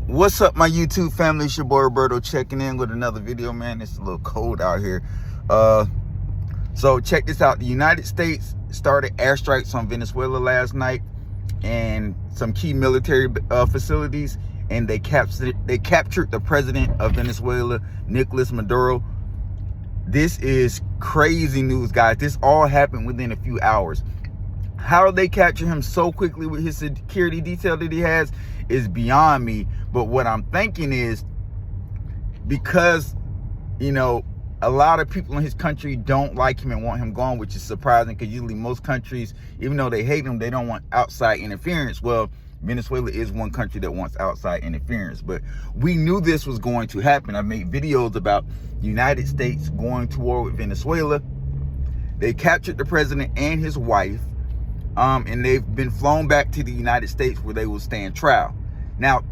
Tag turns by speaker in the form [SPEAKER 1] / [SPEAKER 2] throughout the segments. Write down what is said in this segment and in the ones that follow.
[SPEAKER 1] What's up, my YouTube family? It's your boy Roberto checking in with another video, man. It's a little cold out here. So check this out. The United States started airstrikes on Venezuela last night and some key military facilities, and they captured the president of Venezuela, Nicolas Maduro. This is crazy news, guys. This all happened within a few hours. How they capture him so quickly with his security detail that he has is beyond me. But what I'm thinking is, because, you know, a lot of people in his country don't like him and want him gone, which is surprising because usually most countries, even though they hate him, they don't want outside interference. Well, Venezuela is one country that wants outside interference, but we knew this was going to happen. I made videos about the United States going to war with Venezuela. They captured the president and his wife. And they've been flown back to the United States where they will stand trial. Now,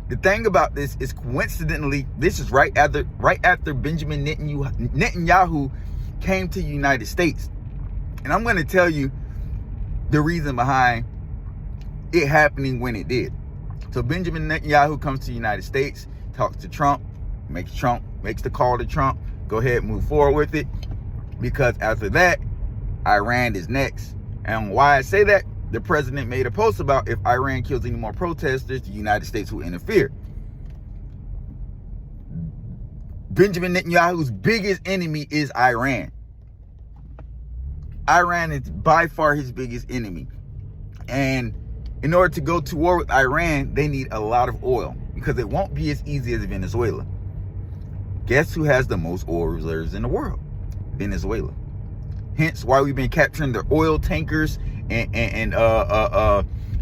[SPEAKER 1] the thing about this is, coincidentally, this is right after Benjamin Netanyahu came to the United States. And I'm going to tell you the reason behind it happening when it did. So Benjamin Netanyahu comes to the United States, talks to Trump, makes the call to Trump, go ahead, move forward with it. Because after that, Iran is next. And why I say that, the president made a post about, if Iran kills any more protesters, the United States will interfere. Benjamin Netanyahu's biggest enemy is Iran. Iran is by far his biggest enemy. And in order to go to war with Iran, they need a lot of oil, because it won't be as easy as Venezuela. Guess who has the most oil reserves in the world? Venezuela. Hence why we've been capturing their oil tankers and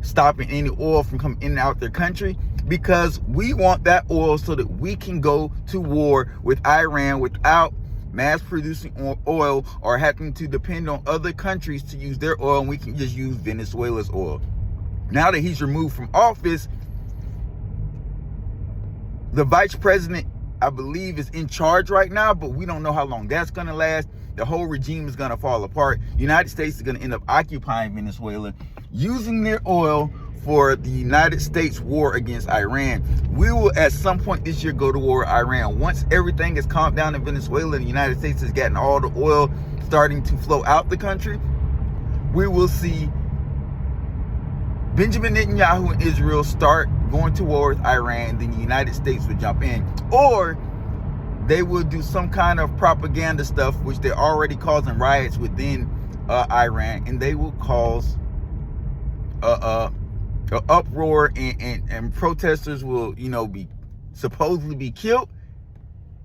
[SPEAKER 1] stopping any oil from coming in and out their country, because we want that oil so that we can go to war with Iran without mass producing oil or having to depend on other countries to use their oil, and we can just use Venezuela's oil. Now that he's removed from office, the vice president, I believe, is in charge right now, but we don't know how long that's going to last. The whole regime is going to fall apart. The United States is going to end up occupying Venezuela, using their oil for the United States war against Iran. We will, at some point this year, go to war with Iran. Once everything is calmed down in Venezuela and the United States has gotten all the oil starting to flow out the country, we will see Benjamin Netanyahu and Israel start going to war with Iran. Then the United States would jump in. Or they will do some kind of propaganda stuff, which they're already causing riots within Iran, and they will cause an uproar, and protesters will, you know, be supposedly be killed,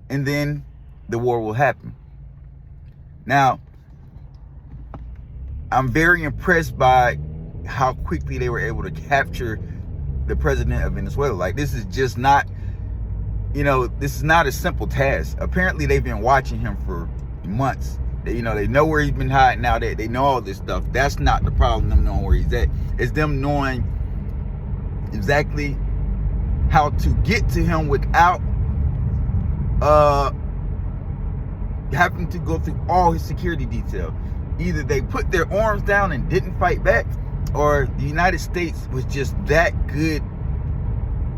[SPEAKER 1] and then the war will happen. Now, I'm very impressed by how quickly they were able to capture the president of Venezuela. Like, this is just not, you know, this is not a simple task. Apparently, they've been watching him for months. They know where he's been hiding now. They know all this stuff. That's not the problem, them knowing where he's at. It's them knowing exactly how to get to him without having to go through all his security detail. Either they put their arms down and didn't fight back, or the United States was just that good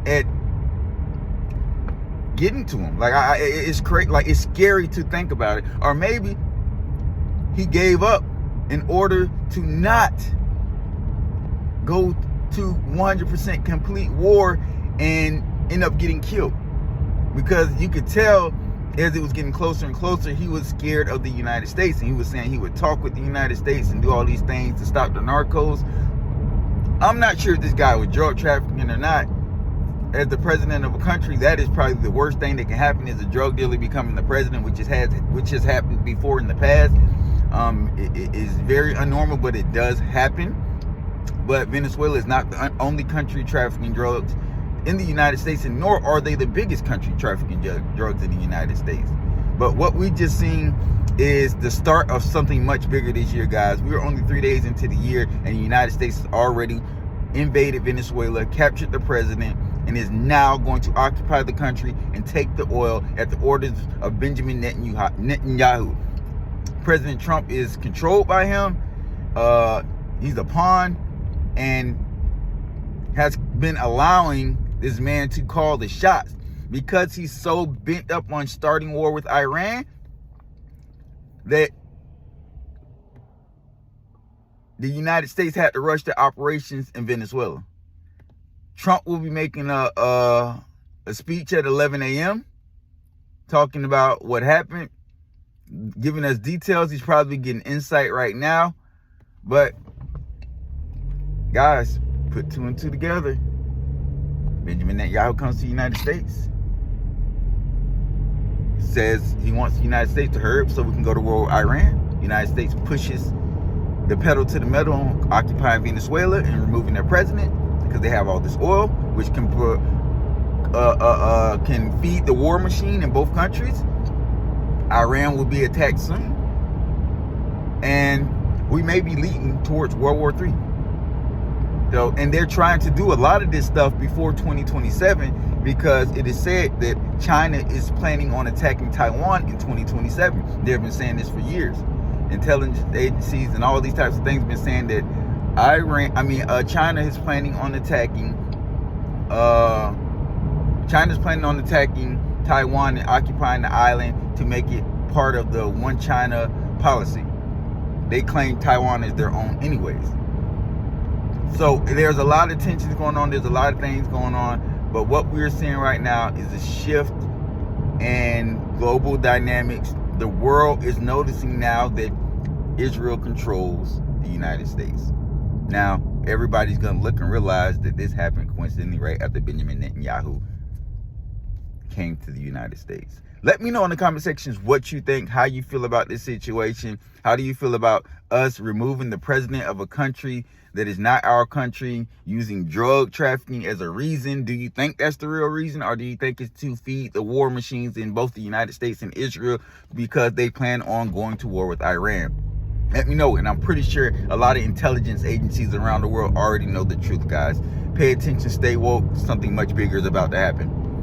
[SPEAKER 1] at getting to him. Like, it's crazy. Like, it's scary to think about it. Or maybe he gave up in order to not go to 100% complete war and end up getting killed. Because you could tell as it was getting closer and closer, he was scared of the United States, and he was saying he would talk with the United States and do all these things to stop the narcos. I'm not sure if this guy was drug trafficking or not. As the president of a country, that is probably the worst thing that can happen, is a drug dealer becoming the president, which has happened before in the past. It is very unnormal, but it does happen. But Venezuela is not the only country trafficking drugs in the United States, and nor are they the biggest country trafficking drugs in the United States. But what we just seen is the start of something much bigger this year, guys. We are only 3 days into the year, and the United States has already invaded Venezuela, captured the president, and is now going to occupy the country and take the oil at the orders of Benjamin Netanyahu. President Trump is controlled by him. He's a pawn, and has been allowing this man to call the shots because he's so bent up on starting war with Iran that the United States had to rush to operations in Venezuela. Trump will be making a speech at 11 a.m. talking about what happened, giving us details. He's probably getting insight right now. But guys, put two and two together. Benjamin Netanyahu comes to the United States. Says he wants the United States to hurry up so we can go to war with Iran. The United States pushes the pedal to the metal on occupying Venezuela and removing their president because they have all this oil, which can feed the war machine in both countries. Iran will be attacked soon, and we may be leading towards World War III. So, and they're trying to do a lot of this stuff before 2027 because it is said that China is planning on attacking Taiwan in 2027. They've been saying this for years. Intelligence agencies and all these types of things have been saying that China is planning on attacking Taiwan and occupying the island to make it part of the one China policy. They claim Taiwan is their own anyways. So there's a lot of tensions going on. There's a lot of things going on. But what we're seeing right now is a shift in global dynamics. The world is noticing now that Israel controls the United States. Now, everybody's going to look and realize that this happened coincidentally right after Benjamin Netanyahu came to the United States. Let me know in the comment sections what you think, how you feel about this situation. How do you feel about us removing the president of a country that is not our country, using drug trafficking as a reason? Do you think that's the real reason, or do you think it's to feed the war machines in both the United States and Israel because they plan on going to war with Iran? Let me know, and I'm pretty sure a lot of intelligence agencies around the world already know the truth, guys. Pay attention, stay woke. Something much bigger is about to happen.